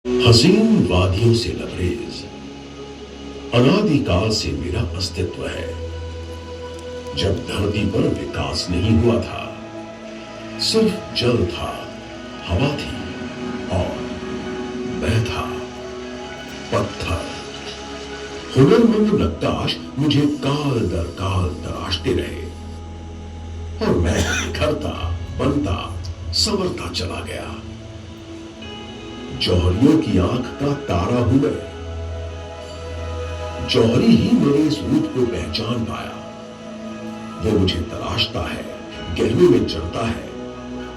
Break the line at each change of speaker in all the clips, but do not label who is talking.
हसीन वादियों से लबरेज अनादिकाल से मेरा अस्तित्व है। जब धरती पर विकास नहीं हुआ था, सिर्फ जल था, हवा थी और मैं था पत्थर। हुनरमंद नक्काश मुझे काल दर काल तराशते रहे और मैं निखरता, बनता, संवरता चला गया। जौहरियों की आंख का तारा हूं मैं। जौहरी ही मेरे इस रूप को पहचान पाया। वो मुझे तराशता है, गहरे में चढ़ता है,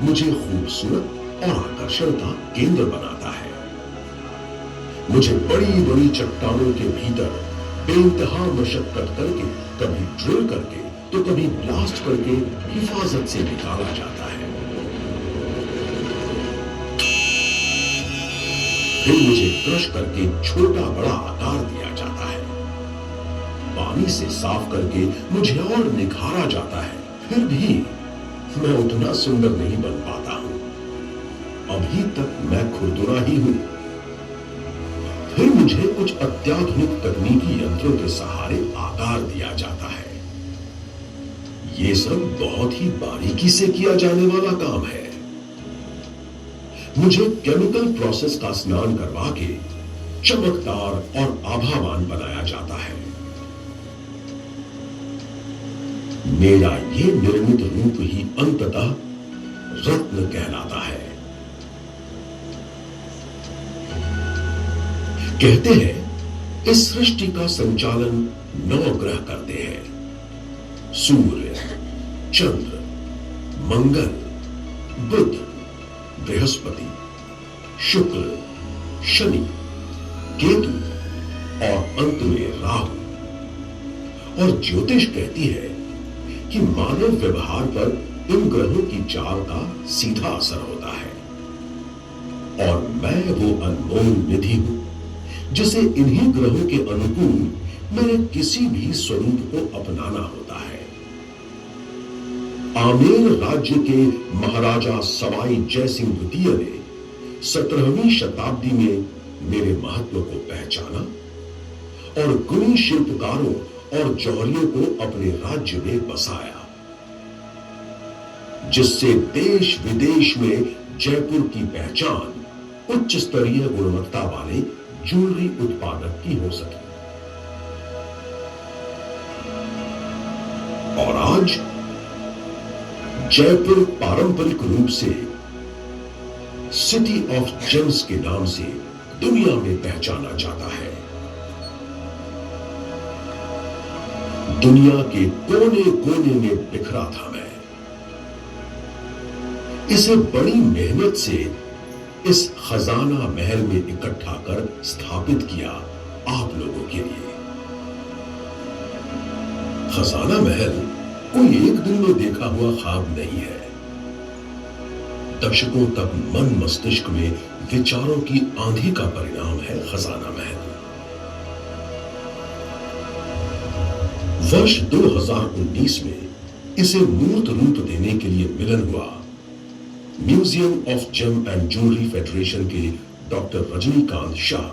मुझे खूबसूरत और आकर्षण का केंद्र बनाता है। मुझे बड़ी बड़ी चट्टानों के भीतर बेइंतहा मशक्कत करके, कभी ड्रिल करके तो कभी ब्लास्ट करके हिफाजत से निकाला जाता है। फिर मुझे क्रश करके छोटा बड़ा आकार दिया जाता है। पानी से साफ करके मुझे और निखारा जाता है। फिर भी मैं उतना सुंदर नहीं बन पाता हूं। अभी तक मैं खुरदुरा ही हूं। फिर मुझे कुछ अत्याधुनिक तकनीकी यंत्रों के सहारे आकार दिया जाता है। ये सब बहुत ही बारीकी से किया जाने वाला काम है। मुझे केमिकल प्रोसेस का स्नान करवा के चमकदार और आभावान बनाया जाता है। मेरा ये निर्मित रूप ही अंततः रत्न कहलाता है। कहते हैं इस सृष्टि का संचालन 9 ग्रह करते हैं: सूर्य, चंद्र, मंगल, बुध, बृहस्पति, शुक्र, शनि, केतु और अंत में राहु। और ज्योतिष कहती है कि मानव व्यवहार पर इन ग्रहों की चाल का सीधा असर होता है। और मैं वो अनमोल निधि हूं जिसे इन्हीं ग्रहों के अनुकूल मेरे किसी भी स्वरूप को अपनाना होता है। आमेर राज्य के महाराजा सवाई जयसिंह द्वितीय ने 17वीं शताब्दी में मेरे महत्व को पहचाना और गुणी शिल्पकारों और जौहरियों को अपने राज्य में बसाया, जिससे देश विदेश में जयपुर की पहचान उच्च स्तरीय गुणवत्ता वाले ज्वेलरी उत्पादक की हो सकी। और आज जयपुर पारंपरिक रूप से सिटी ऑफ जेम्स के नाम से दुनिया में पहचाना जाता है। दुनिया के कोने कोने में बिखरा था मैं। इसे बड़ी मेहनत से इस खजाना महल में इकट्ठा कर स्थापित किया आप लोगों के लिए। खजाना महल कोई एक दिन में देखा हुआ ख्वाब नहीं है। दशकों तक मन मस्तिष्क में विचारों की आंधी का परिणाम है खजाना महल। वर्ष 2019 में इसे मूर्त रूप देने के लिए मिलन हुआ museum of gem and jewellery federation के डॉक्टर रजनीकांत शाह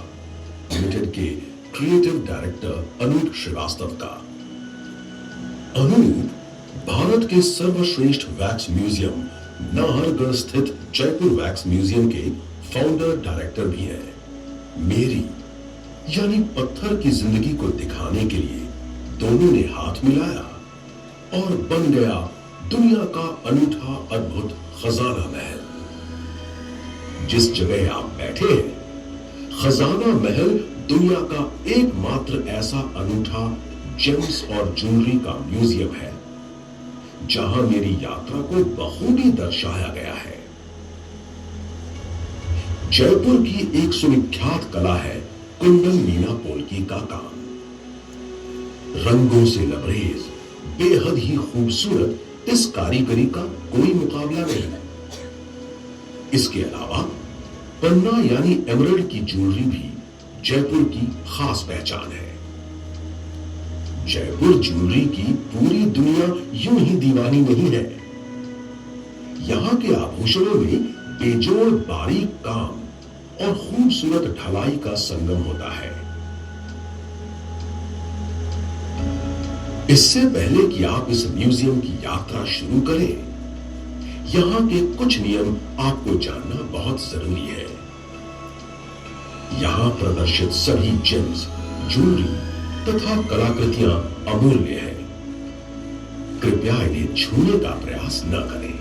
लिमिटेड के क्रिएटिव डायरेक्टर अनूप श्रीवास्तव का। अनूप भारत के सर्वश्रेष्ठ वैक्स म्यूजियम नाहरगढ़ स्थित जयपुर वैक्स म्यूजियम के फाउंडर डायरेक्टर भी हैं। मेरी यानी पत्थर की जिंदगी को दिखाने के लिए दोनों ने हाथ मिलाया और बन गया दुनिया का अनूठा अद्भुत खजाना महल। जिस जगह आप बैठे हैं, खजाना महल दुनिया का एकमात्र ऐसा अनूठा जेम्स और ज्वेलरी का म्यूजियम है जहां मेरी यात्रा को बखूबी दर्शाया गया है। जयपुर की एक सुविख्यात कला है कुंडल मीना पोल्की का काम। रंगों से लबरेज, बेहद ही खूबसूरत इस कारीगरी का कोई मुकाबला नहीं। इसके अलावा पन्ना यानी एमरल्ड की ज्वेलरी भी जयपुर की खास पहचान है। जयपुर ज्वेलरी की पूरी दुनिया यूं ही दीवानी नहीं है। यहां के आभूषणों में बेजोड़ बारीक काम और खूबसूरत ढलाई का संगम होता है। इससे पहले कि आप इस म्यूजियम की यात्रा शुरू करें, यहां के कुछ नियम आपको जानना बहुत जरूरी है। यहां प्रदर्शित सभी जेम्स, ज्वेलरी तथा कलाकृतियां अमूल्य हैं। कृपया इन्हें छूने का प्रयास न करें।